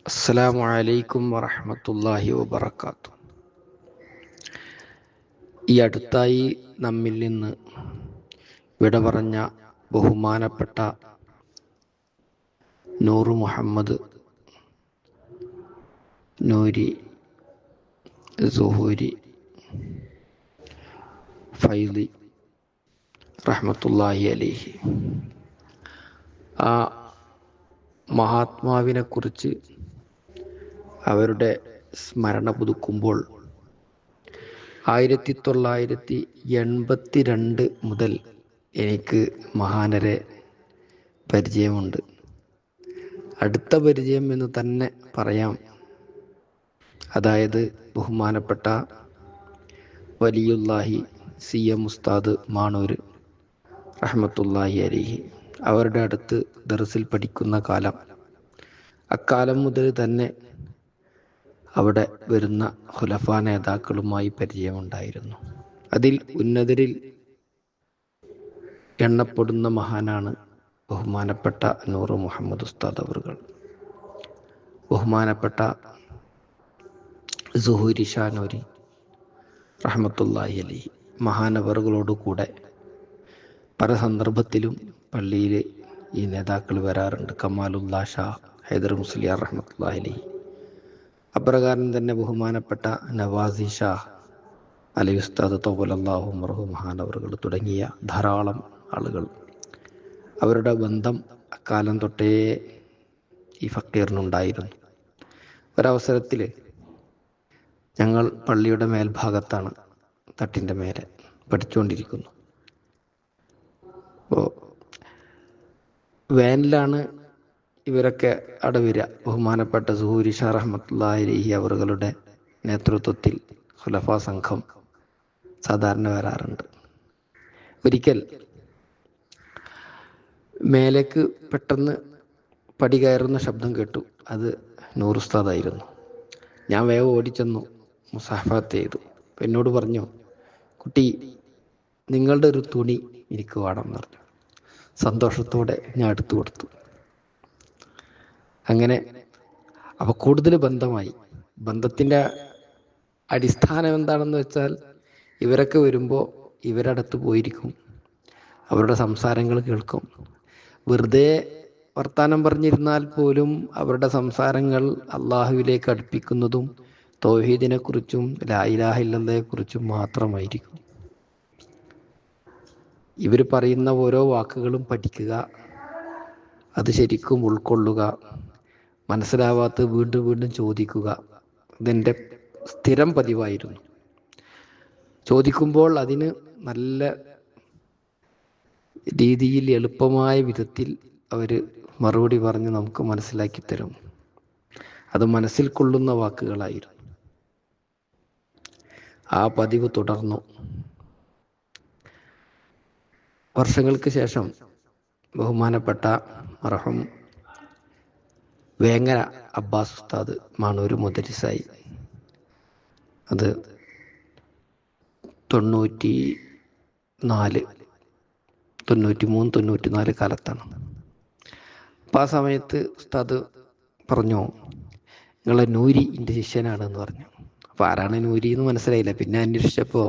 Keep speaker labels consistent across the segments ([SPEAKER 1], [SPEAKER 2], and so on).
[SPEAKER 1] അസ്സലാമു അലൈക്കും വറഹ്മത്തുള്ളാഹി വബറകാതുഹു. ഈ അടുത്തായി നമ്മിൽ നിന്ന് വിട പറഞ്ഞ ബഹുമാനപ്പെട്ട നൂർ മുഹമ്മദ് നൂരി സുഹൂരി ഫൈളി റഹ്മത്തുള്ളാഹി അലൈഹി, ആ മഹാത്മാവിനെ കുറിച്ച് അവരുടെ സ്മരണ പുതുക്കുമ്പോൾ 1982 മുതൽ എനിക്ക് മഹാനരെ പരിചയമുണ്ട്. അടുത്ത പരിചയം എന്ന് തന്നെ പറയാം. അതായത് ബഹുമാനപ്പെട്ട വലിയുല്ലാഹി സി എം ഉസ്താദ് മാണൂർ റഹ്മത്തുള്ളാഹി അലൈഹി അവരുടെ അടുത്ത് ദർസിൽ പഠിക്കുന്ന കാലം, അക്കാലം മുതൽ തന്നെ അവിടെ വരുന്ന ഖുലഫാ നേതാക്കളുമായി പരിചയമുണ്ടായിരുന്നു. അതിൽ ഉന്നതരിൽ എണ്ണപ്പെടുന്ന മഹാനാണ് ബഹുമാനപ്പെട്ട നൂർ മുഹമ്മദ് ഉസ്താദ് അവറുകൾ. ബഹുമാനപ്പെട്ട സുഹൂരി ഷാനൂരി റഹ്മത്തുള്ളാഹി അലൈഹി മഹാനവറുകളോട് കൂടെ പല സന്ദർഭത്തിലും പള്ളിയിൽ ഈ നേതാക്കൾ വരാറുണ്ട്. കമാലുല്ലാ ഷാ ഹൈദർ മുസ്ലിയാർ റഹ്മത്തുള്ളാഹി അലൈഹി, അപ്രകാരം തന്നെ ബഹുമാനപ്പെട്ട നവാസി ഷാ അലി ഉസ്താദ് തൗബലല്ലാഹു ഉമറഹു മഹാനവറുകൾ തുടങ്ങിയ ധാരാളം ആളുകൾ. അവരുടെ ബന്ധം അക്കാലം തൊട്ടേ ഈ ഫക്കീറിനുണ്ടായിരുന്നു. ഒരവസരത്തിൽ ഞങ്ങൾ പള്ളിയുടെ മേൽഭാഗത്താണ്, തട്ടിൻ്റെ മേലെ പഠിച്ചുകൊണ്ടിരിക്കുന്നു. അപ്പോൾ വേനിലാണ് ഇവരൊക്കെ അവിടെ വരിക. ബഹുമാനപ്പെട്ട സുഹൂരി ഷാ റഹ്മത്തുള്ളാഹി അലൈഹി അവറുകളുടെ നേതൃത്വത്തിൽ ഖുലഫാ സംഘം സാധാരണ വരാറുണ്ട്. ഒരിക്കൽ മേലേക്ക് പെട്ടെന്ന് പടി കയറുന്ന ശബ്ദം കേട്ടു. അത് നൂർ ഉസ്താദായിരുന്നു. ഞാൻ വേഗം ഓടിച്ചെന്നു, മുസാഫത്ത് ചെയ്തു. എന്നോട് പറഞ്ഞു, കുട്ടി, നിങ്ങളുടെ ഒരു തുണി എനിക്ക് വേണമെന്ന് പറഞ്ഞു. സന്തോഷത്തോടെ ഞാൻ എടുത്തു കൊടുത്തു. അങ്ങനെ അപ്പോൾ കൂടുതൽ ബന്ധമായി. ബന്ധത്തിൻ്റെ അടിസ്ഥാനം എന്താണെന്ന് വെച്ചാൽ, ഇവരൊക്കെ വരുമ്പോൾ ഇവരുടെ അടുത്ത് പോയിരിക്കും, അവരുടെ സംസാരങ്ങൾ കേൾക്കും. വെറുതെ വർത്താനം പറഞ്ഞിരുന്നാൽ പോലും അവരുടെ സംസാരങ്ങൾ അള്ളാഹുവിലേക്ക് അടുപ്പിക്കുന്നതും തൗഹീദിനെ കുറിച്ചും ലാ ഇലാഹ ഇല്ലല്ലാഹയെ കുറിച്ചും മാത്രമായിരിക്കും. ഇവർ പറയുന്ന ഓരോ വാക്കുകളും പഠിക്കുക, അത് ശരിക്കും ഉൾക്കൊള്ളുക, മനസ്സിലാവാത്ത വീണ്ടും വീണ്ടും ചോദിക്കുക. ഇതെൻ്റെ സ്ഥിരം പതിവായിരുന്നു. ചോദിക്കുമ്പോൾ അതിന് നല്ല രീതിയിൽ എളുപ്പമായ വിധത്തിൽ അവർ മറുപടി പറഞ്ഞ് നമുക്ക് മനസ്സിലാക്കി തരും. അത് മനസ്സിൽ കൊള്ളുന്ന വാക്കുകളായിരുന്നു. ആ പതിവ് തുടർന്നു. വർഷങ്ങൾക്ക് ശേഷം ബഹുമാനപ്പെട്ട മർഹൂം വേങ്ങര അബ്ബാസ് ഉസ്താദ് മാണൂർ മുദരിസായി. അത് 93, 94 കാലത്താണ്. അപ്പം ആ സമയത്ത് ഉസ്താദ് പറഞ്ഞു, നിങ്ങളെ നൂരി എൻ്റെ ശിഷ്യനാണ് എന്ന് പറഞ്ഞു. അപ്പോൾ ആരാണ് നൂരി എന്ന് മനസ്സിലായില്ല. പിന്നെ അന്വേഷിച്ചപ്പോൾ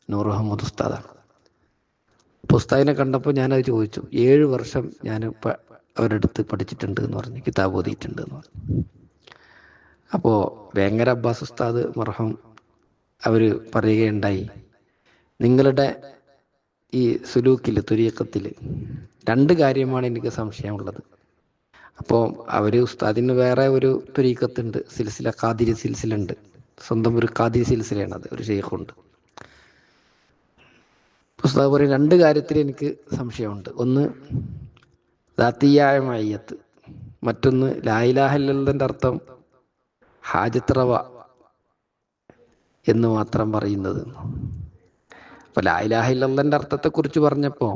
[SPEAKER 1] നൂർ മുഹമ്മദ് ഉസ്താദാണ്. അപ്പോൾ ഉസ്താദിനെ കണ്ടപ്പോൾ ഞാനത് ചോദിച്ചു. 7 വർഷം ഞാൻ അവരുടെ അടുത്ത് പഠിച്ചിട്ടുണ്ട് എന്ന് പറഞ്ഞു, കിതാബ് ഓതിയിട്ടുണ്ട് എന്ന് പറഞ്ഞു. അപ്പോൾ വേങ്ങര അബ്ബാസ് ഉസ്താദ് മർഹൂം അവർ പറയുകയുണ്ടായി, നിങ്ങളുടെ ഈ സുലൂക്കിൽ തുരീഖത്തിൽ 2 കാര്യമാണ് എനിക്ക് സംശയമുള്ളത്. അപ്പോൾ അവർ ഉസ്താദിന് വേറെ ഒരു തുരീഖത്തുണ്ട്, സിൽസില ഖാദിരി സിൽസിലുണ്ട്, സ്വന്തം ഒരു ഖാദിരി സിൽസിലയാണ്, അത് ഒരു ഷെയ്ഖുണ്ട്. ഉസ്താദ് പറയും, 2 കാര്യത്തിൽ എനിക്ക് സംശയമുണ്ട്. ഒന്ന് ദാത്തിയായ മയ്യത്ത്, മറ്റൊന്ന് ലാ ഇലാഹ ഇല്ലല്ലാഹിന്റെ അർത്ഥം ഹാജത്ത് റവ എന്ന് മാത്രം പറയുന്നത്. അപ്പൊ ലാ ഇലാഹ ഇല്ലല്ലാഹിന്റെ അർത്ഥത്തെക്കുറിച്ച് പറഞ്ഞപ്പോൾ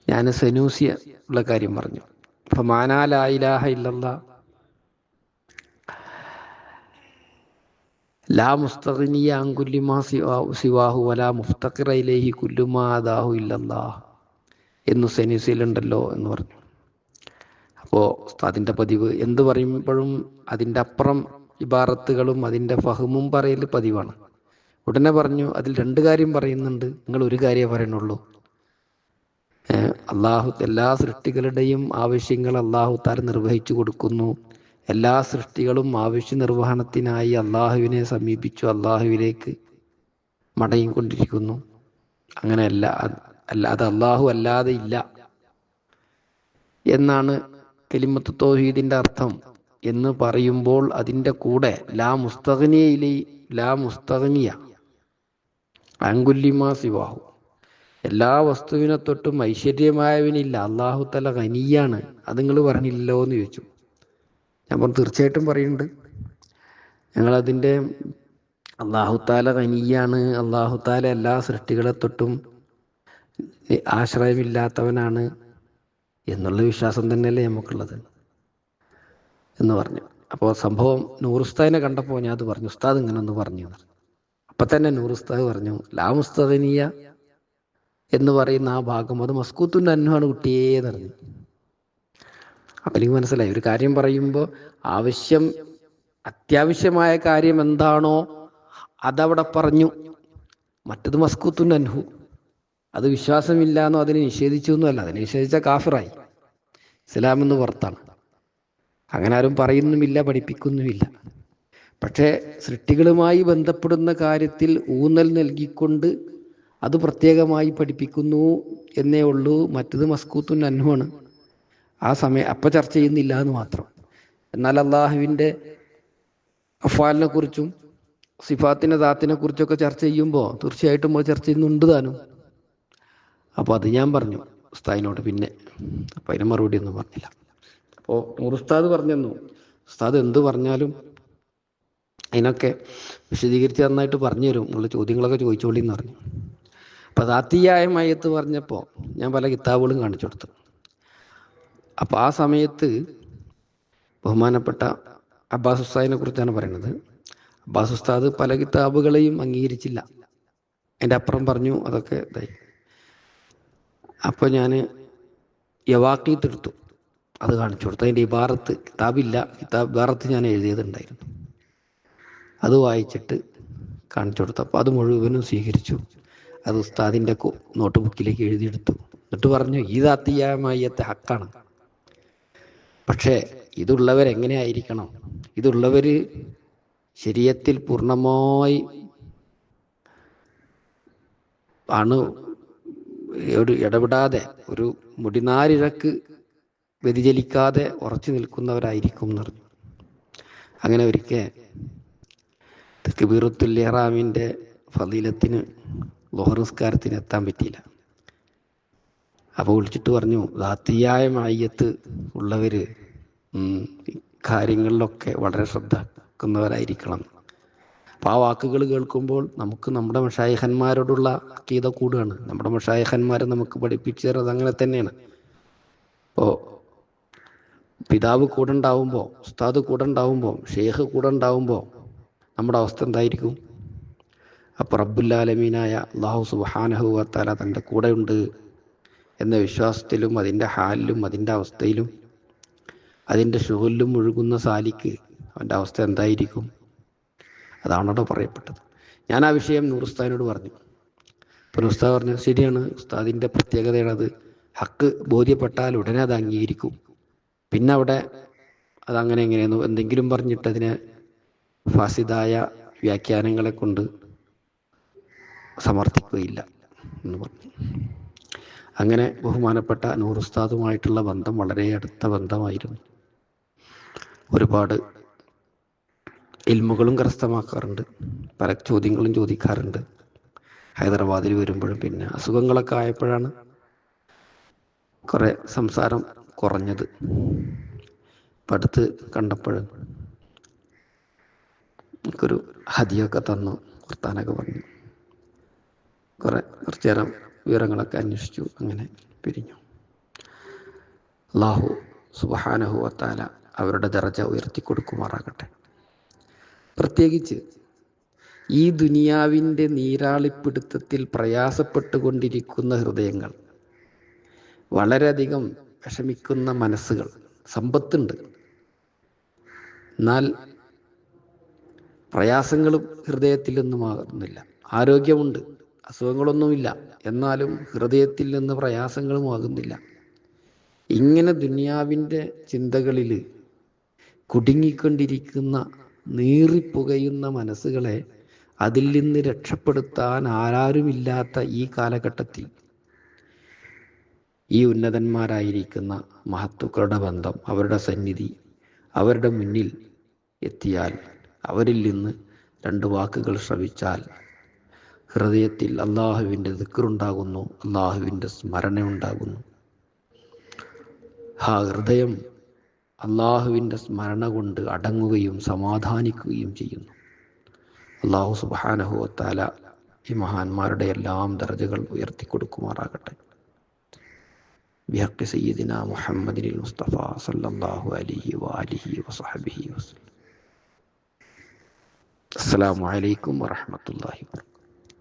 [SPEAKER 1] ഞാൻ സനൂസിയ ഉള്ള കാര്യം പറഞ്ഞു. അപ്പൊ മാനാ ലാ ഇലാഹ ഇല്ലല്ലാഹ് ലാ മുസ്തഗ്നിയ അൻ കുല്ലി മാ സിവാഹു വലാ മുഫ്തഖിറ ഇലൈഹി കുല്ലു മാ അദാഹു ഇല്ലല്ലാഹ് എന്ന് സനൂസിയിലുണ്ടല്ലോ എന്ന് പറഞ്ഞു. അപ്പോൾ ഉസ്താദിൻ്റെ പതിവ് എന്ത് പറയുമ്പോഴും അതിൻ്റെ അപ്പുറം ഇബാറത്തുകളും അതിൻ്റെ ഫഹമും പറയൽ പതിവാണ്. ഉടനെ പറഞ്ഞു, അതിൽ 2 കാര്യം പറയുന്നുണ്ട്, നിങ്ങൾ ഒരു കാര്യമേ പറയുന്നുള്ളൂ. അള്ളാഹു എല്ലാ സൃഷ്ടികളുടെയും ആവശ്യങ്ങൾ അള്ളാഹു താല നിർവഹിച്ചു കൊടുക്കുന്നു. എല്ലാ സൃഷ്ടികളും ആവശ്യ നിർവഹണത്തിനായി അള്ളാഹുവിനെ സമീപിച്ചു അള്ളാഹുവിലേക്ക് മടങ്ങിക്കൊണ്ടിരിക്കുന്നു. അങ്ങനെയല്ല, അല്ലാതെ അള്ളാഹു അല്ലാതെ ഇല്ല എന്നാണ് കലിമത്ത് തൗഹീദിന്റെ അർത്ഥം എന്ന് പറയുമ്പോൾ അതിൻ്റെ കൂടെ ലാ മുസ്തഗ്നിയ അൻകുല്ലിമാ സിവാഹു, എല്ലാ വസ്തുവിനെ തൊട്ടും ഐശ്വര്യമായവനില്ല, അള്ളാഹു തല ഖനിയാണ്, അത് നിങ്ങൾ പറഞ്ഞില്ലല്ലോ എന്ന് ചോദിച്ചു. ഞാൻ പറഞ്ഞു, തീർച്ചയായിട്ടും പറയുന്നുണ്ട്. ഞങ്ങളതിൻ്റെ അള്ളാഹു താല ഖനിയാണ്, അള്ളാഹു താല എല്ലാ സൃഷ്ടികളെ തൊട്ടും ആശ്രയമില്ലാത്തവനാണ് എന്നുള്ള വിശ്വാസം തന്നെയല്ലേ നമുക്കുള്ളത് എന്ന് പറഞ്ഞു. അപ്പോൾ സംഭവം നൂറുസ്താദിനെ കണ്ടപ്പോൾ ഞാൻ അത് പറഞ്ഞു, ഉസ്താദ് ഇങ്ങനെ ഒന്ന് പറഞ്ഞു. അപ്പം തന്നെ നൂറുസ്താദ് പറഞ്ഞു, ലാ മുസ്തഗ്നിയ എന്ന് പറയുന്ന ആ ഭാഗം അത് മസ്കൂത്തുൻ അൻഹുവാണ് കുട്ടിയേന്ന് പറഞ്ഞു. അപ്പം എനിക്ക് മനസ്സിലായി, ഒരു കാര്യം പറയുമ്പോൾ അത്യാവശ്യമായ കാര്യം എന്താണോ അതവിടെ പറഞ്ഞു, മറ്റത് മസ്കൂത്തുൻ അൻഹു. അത് വിശ്വാസമില്ലാന്നോ അതിനെ നിഷേധിച്ചു എന്നല്ല, അതിനെ നിഷേധിച്ച കാഫിറായി, ഇസ്ലാം എന്ന് പുറത്താണ്. അങ്ങനെ ആരും പറയുന്നുമില്ല, പഠിപ്പിക്കുന്നുമില്ല. പക്ഷേ സൃഷ്ടികളുമായി ബന്ധപ്പെടുന്ന കാര്യത്തിൽ ഊന്നൽ നൽകിക്കൊണ്ട് അത് പ്രത്യേകമായി പഠിപ്പിക്കുന്നു എന്നേ ഉള്ളൂ. മറ്റത് മസ്കൂത്തുൻ അൻഹുവാണ്, ആ സമയം അപ്പം ചർച്ച ചെയ്യുന്നില്ല എന്ന് മാത്രം. എന്നാൽ അള്ളാഹുവിൻ്റെ അഫ്വാലിനെ കുറിച്ചും സിഫാത്തിൻ്റെ ദാത്തിനെ കുറിച്ചൊക്കെ ചർച്ച ചെയ്യുമ്പോൾ തീർച്ചയായിട്ടും അത് ചർച്ച ചെയ്യുന്നുണ്ട് താനും. അപ്പോൾ അത് ഞാൻ പറഞ്ഞു ഉസ്താദിനോട്. പിന്നെ അപ്പം അതിന് മറുപടി ഒന്നും പറഞ്ഞില്ല. അപ്പോൾ ഉസ്താദ് പറഞ്ഞു, ഉസ്താദ് എന്ത് പറഞ്ഞാലും അതിനൊക്കെ വിശദീകരിച്ച് നന്നായിട്ട് പറഞ്ഞു തരും, ഉള്ള ചോദ്യങ്ങളൊക്കെ ചോദിച്ചോളി എന്ന് പറഞ്ഞു. അപ്പം ദാത്തിയായ മയ്യത്ത് പറഞ്ഞപ്പോൾ ഞാൻ പല കിതാബുകളും കാണിച്ചു കൊടുത്തു. അപ്പോൾ ആ സമയത്ത് ബഹുമാനപ്പെട്ട അബ്ബാസ് ഉസ്താദിനെ കുറിച്ചാണ് പറയുന്നത്. അബ്ബാസ് ഉസ്താദ് പല കിതാബുകളെയും അംഗീകരിച്ചില്ല, എൻ്റെ അപ്പുറം പറഞ്ഞു, അതൊക്കെ ഇതായി. അപ്പോൾ ഞാൻ യവാഖീത്ത് എടുത്തു, അത് കാണിച്ചു കൊടുത്തു. അതിൻ്റെ ഇബാറത്ത്, ഇബാറത്ത് ഞാൻ എഴുതിയതുണ്ടായിരുന്നു, അത് വായിച്ചിട്ട് കാണിച്ചു കൊടുത്തു. അപ്പോൾ അത് മുഴുവനും സ്വീകരിച്ചു. അത് ഉസ്താദിൻ്റെ നോട്ട് ബുക്കിലേക്ക് എഴുതിയെടുത്തു. എന്നിട്ട് പറഞ്ഞു, ഈ ദാത്തിയായ മയ്യത്ത് ഹക്കാണ്, പക്ഷേ ഇതുള്ളവരെങ്ങനെയായിരിക്കണം? ഇതുള്ളവർ ശരീഅത്തിൽ പൂർണ്ണമായി ആണ് ഒരു ഇടപെടാതെ, ഒരു മുടിനാരിഴക്ക് വ്യതിചലിക്കാതെ ഉറച്ചു നിൽക്കുന്നവരായിരിക്കും എന്ന് പറഞ്ഞു. അങ്ങനെ ഒരിക്കൽ തക്ബീറത്തുൽ ഇഹ്റാമിൻ്റെ ഫളീലത്തിന് ളുഹർ നിസ്കാരത്തിന് എത്താൻ പറ്റിയില്ല. അപ്പോൾ വിളിച്ചിട്ട് പറഞ്ഞു, ദാത്തിയായ മയ്യത്ത് ഉള്ളവർ കാര്യങ്ങളിലൊക്കെ വളരെ ശ്രദ്ധിക്കുന്നവരായിരിക്കണം. അപ്പോൾ ആ വാക്കുകൾ കേൾക്കുമ്പോൾ നമുക്ക് നമ്മുടെ മശായിഖന്മാരോടുള്ള അഖീദ കൂടുകയാണ്. നമ്മുടെ മശായിഖന്മാരെ നമുക്ക് പഠിപ്പിച്ചു തരുന്നത് അങ്ങനെ തന്നെയാണ്. അപ്പോൾ പിതാവ് കൂടെ ഉണ്ടാവുമ്പോൾ, ഉസ്താദ് കൂടെ ഉണ്ടാവുമ്പോൾ, ഷെയ്ഖ് കൂടെ ഉണ്ടാവുമ്പോൾ നമ്മുടെ അവസ്ഥ എന്തായിരിക്കും? അപ്പോൾ റബ്ബുൽ ആലമീനായ അല്ലാഹു സുബ്ഹാനഹു വ തആല തൻ്റെ കൂടെ ഉണ്ട് എന്ന വിശ്വാസത്തിലും അതിൻ്റെ ഹാലിലും അതിൻ്റെ അവസ്ഥയിലും അതിൻ്റെ ഷുഗലിലും മുഴുകുന്ന സാലിക്ക് അവൻ്റെ അവസ്ഥ എന്തായിരിക്കും? അതാണോ പറയപ്പെട്ടത്. ഞാൻ ആ വിഷയം നൂറുസ്താദിനോട് പറഞ്ഞു. അപ്പോൾ ഉസ്താദ് പറഞ്ഞു, ശരിയാണ്, ഉസ്താദിൻ്റെ പ്രത്യേകതയാണത്. ഹക്ക് ബോധ്യപ്പെട്ടാൽ ഉടനെ അത് അംഗീകരിക്കും. പിന്നെ അവിടെ അതങ്ങനെ എങ്ങനെയെന്നു എന്തെങ്കിലും പറഞ്ഞിട്ട് അതിനെ ഫാസിദായ വ്യാഖ്യാനങ്ങളെ കൊണ്ട് സമർത്ഥിക്കുകയില്ല എന്ന് പറഞ്ഞു. അങ്ങനെ ബഹുമാനപ്പെട്ട നൂറുസ്താദുമായിട്ടുള്ള ബന്ധം വളരെ അടുത്ത ബന്ധമായിരുന്നു. ഒരുപാട് ഇൽമുകളും കരസ്ഥമാക്കാറുണ്ട്, പല ചോദ്യങ്ങളും ചോദിക്കാറുണ്ട്. ഹൈദരാബാദിൽ വരുമ്പോഴും പിന്നെ അസുഖങ്ങളൊക്കെ ആയപ്പോഴാണ് കുറേ സംസാരം കുറഞ്ഞത്. അടുത്ത് കണ്ടപ്പോൾ എനിക്കൊരു ഹദിയൊക്കെ തന്നു, വർത്താനൊക്കെ പറഞ്ഞു, കുറച്ചു നേരം വിവരങ്ങളൊക്കെ അന്വേഷിച്ചു. അങ്ങനെ പിരിഞ്ഞു. അല്ലാഹു സുബ്ഹാനഹു വ തആല അവരുടെ ദറജ ഉയർത്തി കൊടുക്കുമാറാകട്ടെ. പ്രത്യേകിച്ച് ഈ ദുനിയാവിൻ്റെ നീരാളിപ്പിടുത്തത്തിൽ പ്രയാസപ്പെട്ടുകൊണ്ടിരിക്കുന്ന ഹൃദയങ്ങൾ, വളരെയധികം വിഷമിക്കുന്ന മനസ്സുകൾ, സമ്പത്തുണ്ട്, എന്നാൽ പ്രയാസങ്ങളും ഹൃദയത്തിൽ നിന്നും ആകുന്നില്ല. ആരോഗ്യമുണ്ട്, അസുഖങ്ങളൊന്നുമില്ല, എന്നാലും ഹൃദയത്തിൽ നിന്ന് പ്രയാസങ്ങളും ആകുന്നില്ല. ഇങ്ങനെ ദുനിയാവിൻ്റെ ചിന്തകളിൽ കുടുങ്ങിക്കൊണ്ടിരിക്കുന്ന നീറിപ്പുകയുന്ന മനസ്സുകളെ അതിൽ നിന്ന് രക്ഷപ്പെടുത്താൻ ആരാരുമില്ലാത്ത ഈ കാലഘട്ടത്തിൽ ഈ ഉന്നതന്മാരായിരിക്കുന്ന മഹത്തുക്കളുടെ ബന്ധം, അവരുടെ സന്നിധി, അവരുടെ മുന്നിൽ എത്തിയാൽ, അവരിൽ നിന്ന് 2 വാക്കുകൾ ശ്രവിച്ചാൽ ഹൃദയത്തിൽ അള്ളാഹുവിൻ്റെ ദിക്റുണ്ടാകുന്നു, അള്ളാഹുവിൻ്റെ സ്മരണ ഉണ്ടാകുന്നു. ആ ഹൃദയം അള്ളാഹുവിൻ്റെ സ്മരണ കൊണ്ട് അടങ്ങുകയും സമാധാനിക്കുകയും ചെയ്യുന്നു. അള്ളാഹു സുബ്ഹാനഹു വ തആല ഈ മഹാന്മാരുടെ എല്ലാം ദർജകൾ ഉയർത്തിക്കൊടുക്കുമാറാകട്ടെ. ബിഹഖി സയ്യിദിനാ മുഹമ്മദിനിൽ മുസ്തഫ സല്ലല്ലാഹു അലൈഹി വആലിഹി വസഹബിഹി വസല്ലം. അസ്സലാമു അലൈക്കും വറഹ്മത്തുള്ളാഹി വബറകാതുഹു.